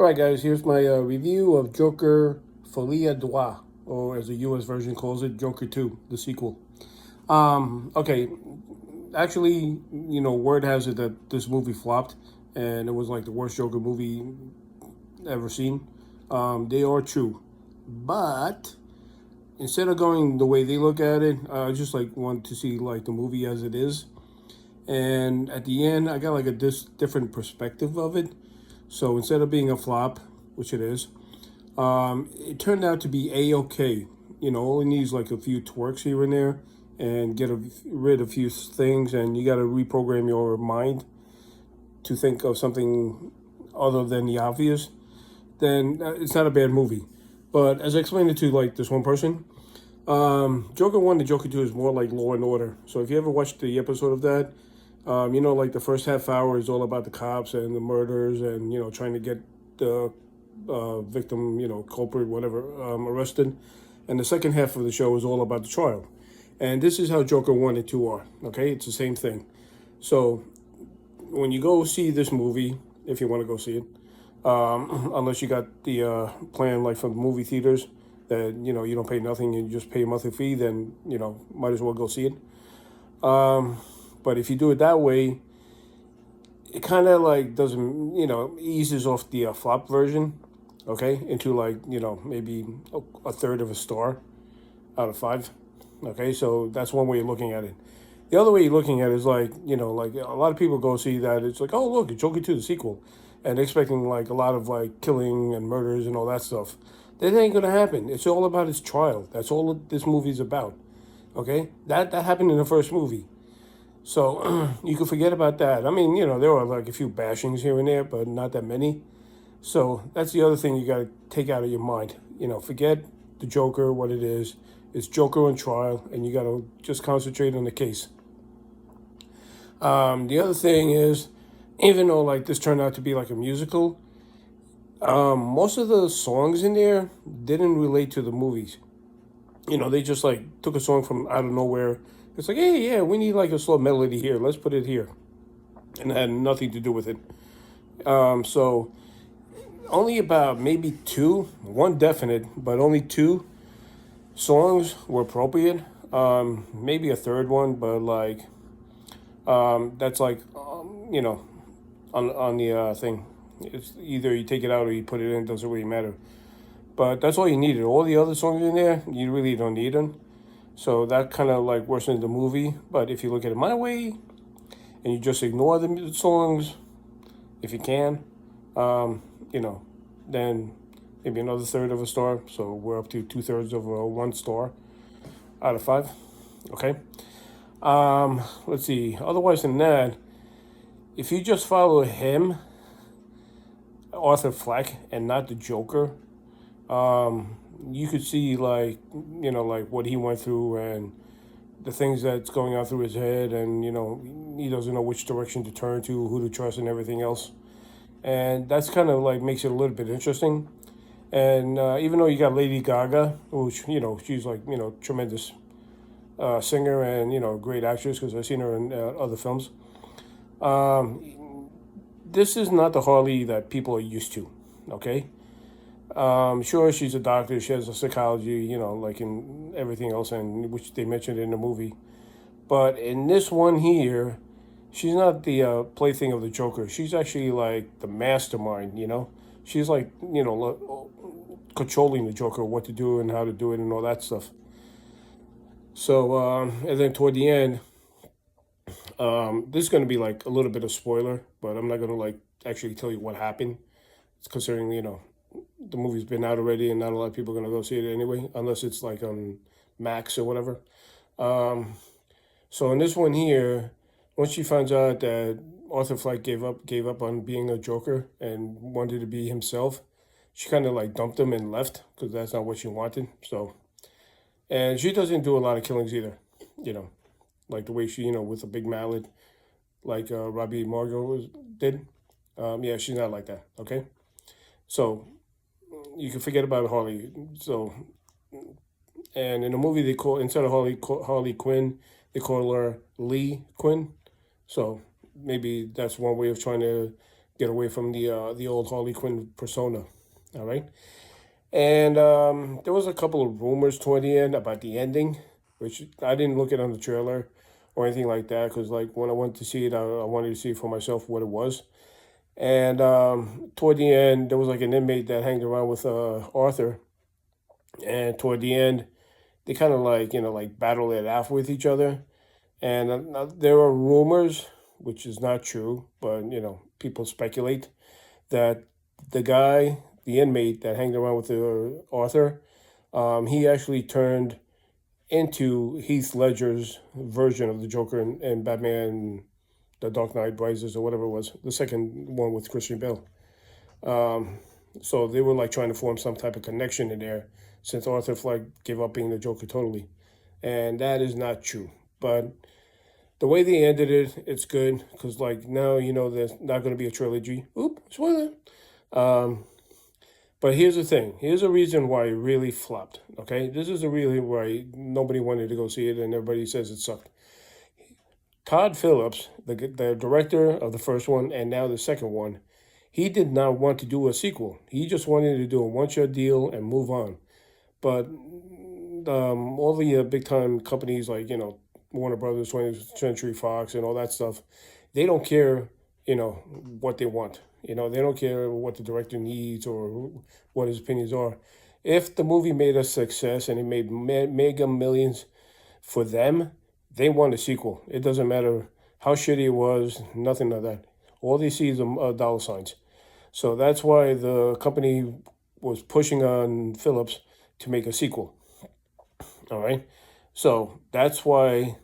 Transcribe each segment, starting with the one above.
All right, guys, here's my review of Joker Folie à Deux, or as the US version calls it, Joker 2, the sequel. Okay, actually, word has it that this movie flopped and it was like the worst Joker movie ever seen. They are true. But instead of going the way they look at it, I just like want to see like the movie as it is. And at the end, I got like a different perspective of it. So instead of being a flop, which it is, it turned out to be a-okay. Only needs like a few twerks here and there, and rid of a few things, and you got to reprogram your mind to think of something other than the obvious. Then it's not a bad movie. But as I explained it to like this one person, Joker 1 and Joker 2 is more like Law and Order. So if you ever watched the episode of that, like the first half hour is all about the cops and the murders and, trying to get the victim, culprit, whatever, arrested. And the second half of the show is all about the trial. And this is how Joker 1 and 2 are, okay? It's the same thing. So when you go see this movie, if you want to go see it, unless you got the plan like from the movie theaters that, you don't pay nothing and you just pay a monthly fee, then, might as well go see it. But if you do it that way, it kind of like doesn't, eases off the flop version, okay, into like, maybe a third of a star out of five. Okay, so that's one way of looking at it. The other way you're looking at it is like, like a lot of people go see that. It's like, oh, look, it's Joker 2, the sequel, and expecting like a lot of like killing and murders and all that stuff. That ain't going to happen. It's all about his trial. That's all this movie's about. Okay, that happened in the first movie. So you can forget about that. I mean, there were like a few bashings here and there, but not that many. So that's the other thing you got to take out of your mind. Forget the Joker, what it is. It's Joker on trial, and you got to just concentrate on the case. The other thing is, even though like this turned out to be like a musical, most of the songs in there didn't relate to the movies. They just like took a song from out of nowhere. It's like, hey, yeah, we need like a slow melody here. Let's put it here, and it had nothing to do with it. So only about maybe one definite, but only two songs were appropriate. Maybe a third one, but like that's like on the thing. It's either you take it out or you put it in. Doesn't really matter. But that's all you needed. All the other songs in there, you really don't need them. So that kind of like worsens the movie. But if you look at it my way, and you just ignore the songs, if you can, then maybe another third of a star. So we're up to 2/3 of a 1 star out of 5. Okay. Let's see. Otherwise than that, if you just follow him, Arthur Fleck, and not the Joker, you could see like like what he went through and the things that's going on through his head, and he doesn't know which direction to turn to, who to trust, and everything else. And that's kind of like makes it a little bit interesting. And even though you got Lady Gaga, which she's like tremendous singer and great actress because I've seen her in other films. This is not the Harley that people are used to. Okay. Sure, she's a doctor. She has a psychology, like in everything else, and which they mentioned in the movie. But in this one here, she's not the plaything of the Joker. She's actually like the mastermind. She's like controlling the Joker, what to do and how to do it, and all that stuff. So and then toward the end, this is going to be like a little bit of spoiler, but I'm not going to like actually tell you what happened. It's considering the movie's been out already, and not a lot of people are gonna go see it anyway, unless it's like on Max or whatever. So in this one here, once she finds out that Arthur Fleck gave up on being a Joker and wanted to be himself, she kind of like dumped him and left because that's not what she wanted. So, and she doesn't do a lot of killings either, you know, like the way she with a big mallet, like Robbie did. Yeah, she's not like that. Okay, so you can forget about Harley. So, and in the movie, they call instead of Harley Quinn, they call her Lee Quinn. So maybe that's one way of trying to get away from the old Harley Quinn persona. All right. And there was a couple of rumors toward the end about the ending, which I didn't look at on the trailer or anything like that, because like when I went to see it, I wanted to see for myself what it was. And toward the end, there was like an inmate that hanged around with Arthur, and toward the end, they kind of like like battle it out with each other. And there are rumors, which is not true, but people speculate that the guy, the inmate that hanged around with the Arthur, he actually turned into Heath Ledger's version of the Joker in Batman, The Dark Knight Rises, or whatever it was, the second one with Christian Bale. So they were like trying to form some type of connection in there, since Arthur Fleck gave up being the Joker totally. And that is not true. But the way they ended it, it's good, because like now there's not going to be a trilogy. Oop, spoiler. But here's the thing. Here's a reason why it really flopped. Okay, this is a really why nobody wanted to go see it, and everybody says it sucked. Todd Phillips, the director of the first one and now the second one, he did not want to do a sequel. He just wanted to do a one-shot deal and move on. But all the big time companies like Warner Brothers, 20th Century Fox, and all that stuff, they don't care what they want. They don't care what the director needs or what his opinions are. If the movie made a success and it made mega millions for them, they want a sequel. It doesn't matter how shitty it was, nothing like that. All they see is dollar signs. So that's why the company was pushing on Phillips to make a sequel. All right. So that's why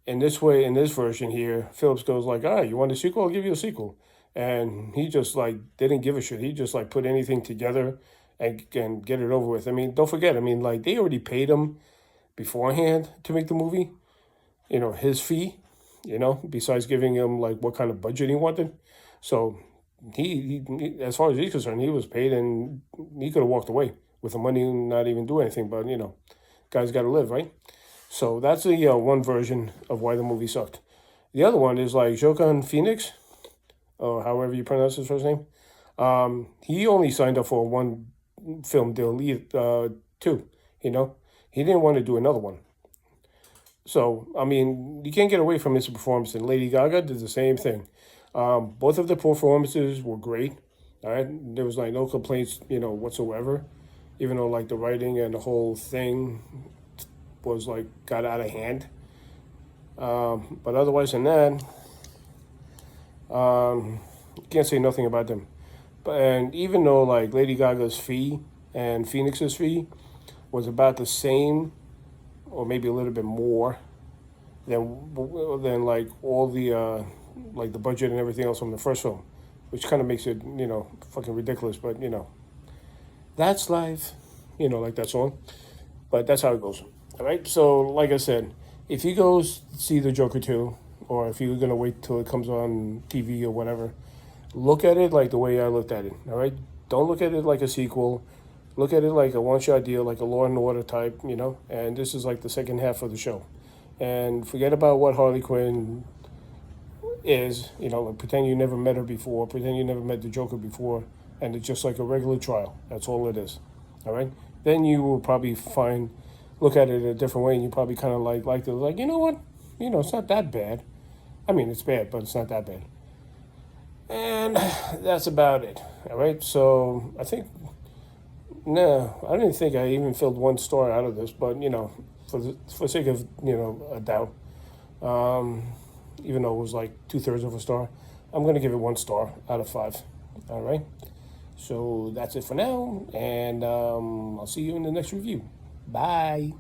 in this version here, Phillips goes like, all right, you want a sequel? I'll give you a sequel. And he just like didn't give a shit. He just like put anything together and get it over with. I mean, don't forget, like they already paid him beforehand to make the movie, his fee, besides giving him like what kind of budget he wanted. So he as far as he's concerned, he was paid and he could have walked away with the money and not even do anything. But, guys got to live, right? So that's the one version of why the movie sucked. The other one is like Joaquin Phoenix, or however you pronounce his first name. He only signed up for one film deal, two, He didn't want to do another one. So, you can't get away from his performance. And Lady Gaga did the same thing. Both of the performances were great. All right, there was like no complaints, whatsoever. Even though like the writing and the whole thing was like got out of hand. But otherwise than that, can't say nothing about them. And even though like Lady Gaga's fee and Phoenix's fee was about the same, or maybe a little bit more than like all the like the budget and everything else from the first film, which kind of makes it fucking ridiculous. But that's life, like that song. But that's how it goes. All right. So like I said, if you go see the Joker 2, or if you're gonna wait till it comes on TV or whatever, look at it like the way I looked at it. All right. Don't look at it like a sequel. Look at it like a one-shot deal, like a Law and Order type, and this is like the second half of the show. And forget about what Harley Quinn is, like pretend you never met her before, pretend you never met the Joker before, and it's just like a regular trial. That's all it is, all right? Then you will probably look at it a different way, and you probably kind of like you know what? It's not that bad. It's bad, but it's not that bad. And that's about it, all right? So I think... No, I didn't think I even filled one star out of this, but for sake of a doubt, even though it was like 2/3 of a star, I'm gonna give it 1 star out of 5. All right, so that's it for now, and I'll see you in the next review. Bye.